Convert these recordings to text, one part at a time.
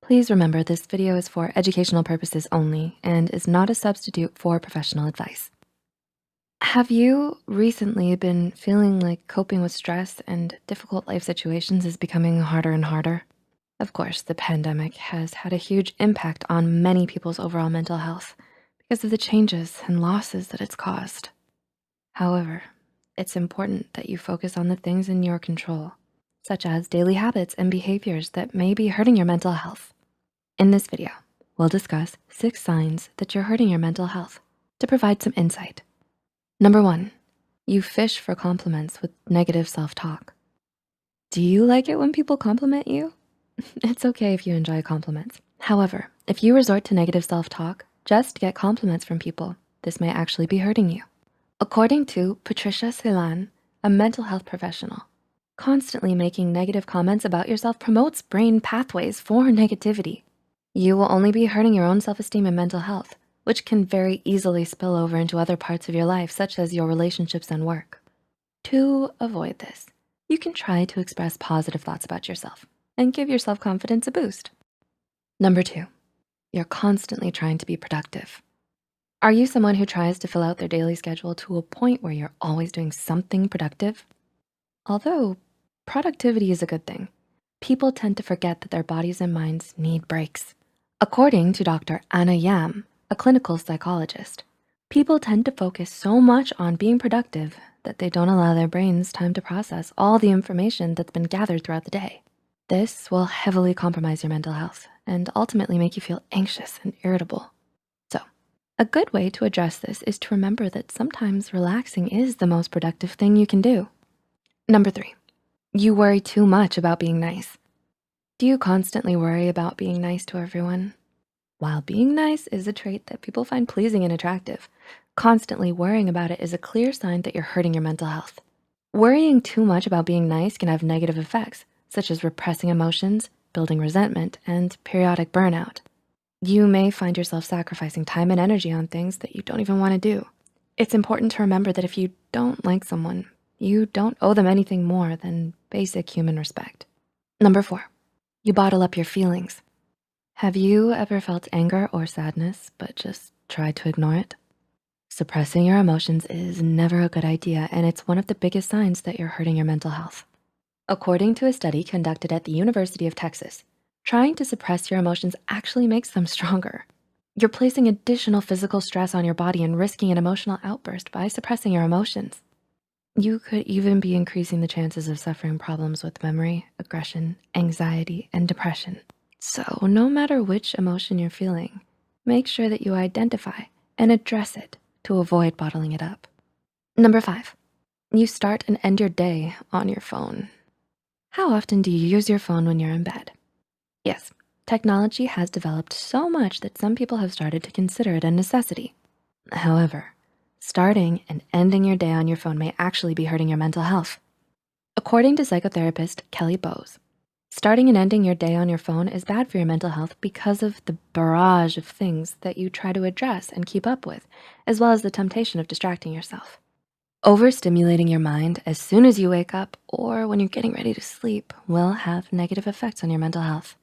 Please remember this video is for educational purposes only and is not a substitute for professional advice. Have you recently been feeling like coping with stress and difficult life situations is becoming harder and harder? Of course, the pandemic has had a huge impact on many people's overall mental health because of the changes and losses that it's caused. However, it's important that you focus on the things in your control, such as daily habits and behaviors that may be hurting your mental health. In this video, we'll discuss 6 signs that you're hurting your mental health to provide some insight. Number 1, you fish for compliments with negative self-talk. Do you like it when people compliment you? It's okay if you enjoy compliments. However, if you resort to negative self-talk just to get compliments from people, this may actually be hurting you. According to Patricia Celan, a mental health professional, constantly making negative comments about yourself promotes brain pathways for negativity. You will only be hurting your own self-esteem and mental health, which can very easily spill over into other parts of your life, such as your relationships and work. To avoid this, you can try to express positive thoughts about yourself and give your self-confidence a boost. Number 2, you're constantly trying to be productive. Are you someone who tries to fill out their daily schedule to a point where you're always doing something productive? Although productivity is a good thing, people tend to forget that their bodies and minds need breaks. According to Dr. Anna Yam, a clinical psychologist, people tend to focus so much on being productive that they don't allow their brains time to process all the information that's been gathered throughout the day. This will heavily compromise your mental health and ultimately make you feel anxious and irritable. So, a good way to address this is to remember that sometimes relaxing is the most productive thing you can do. Number 3, you worry too much about being nice. Do you constantly worry about being nice to everyone? While being nice is a trait that people find pleasing and attractive, constantly worrying about it is a clear sign that you're hurting your mental health. Worrying too much about being nice can have negative effects, such as repressing emotions, building resentment, and periodic burnout. You may find yourself sacrificing time and energy on things that you don't even want to do. It's important to remember that if you don't like someone, you don't owe them anything more than basic human respect. Number 4, you bottle up your feelings. Have you ever felt anger or sadness, but just tried to ignore it? Suppressing your emotions is never a good idea, and it's one of the biggest signs that you're hurting your mental health. According to a study conducted at the University of Texas, trying to suppress your emotions actually makes them stronger. You're placing additional physical stress on your body and risking an emotional outburst by suppressing your emotions. You could even be increasing the chances of suffering problems with memory, aggression, anxiety, and depression. So no matter which emotion you're feeling, make sure that you identify and address it to avoid bottling it up. Number 5, you start and end your day on your phone. How often do you use your phone when you're in bed? Yes, technology has developed so much that some people have started to consider it a necessity. However, starting and ending your day on your phone may actually be hurting your mental health. According to psychotherapist Kelly Bowes, starting and ending your day on your phone is bad for your mental health because of the barrage of things that you try to address and keep up with, as well as the temptation of distracting yourself. Overstimulating your mind as soon as you wake up or when you're getting ready to sleep will have negative effects on your mental health.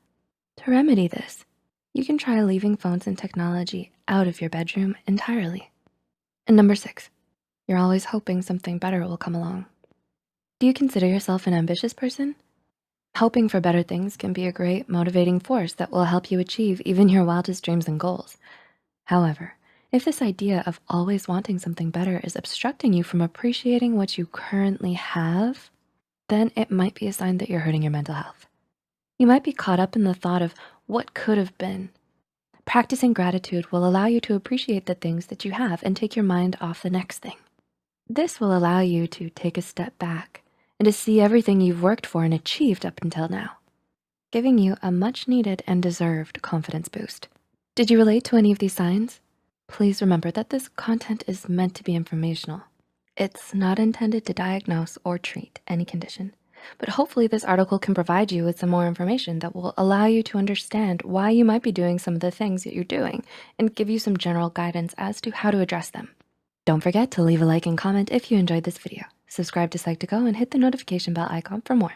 To remedy this, you can try leaving phones and technology out of your bedroom entirely. And number 6, you're always hoping something better will come along. Do you consider yourself an ambitious person? Hoping for better things can be a great motivating force that will help you achieve even your wildest dreams and goals. However, if this idea of always wanting something better is obstructing you from appreciating what you currently have, then it might be a sign that you're hurting your mental health. You might be caught up in the thought of what could have been. Practicing gratitude will allow you to appreciate the things that you have and take your mind off the next thing. This will allow you to take a step back and to see everything you've worked for and achieved up until now, giving you a much needed and deserved confidence boost. Did you relate to any of these signs? Please remember that this content is meant to be informational. It's not intended to diagnose or treat any condition, but hopefully this article can provide you with some more information that will allow you to understand why you might be doing some of the things that you're doing and give you some general guidance as to how to address them. Don't forget to leave a like and comment if you enjoyed this video. Subscribe to Psych2Go and hit the notification bell icon for more.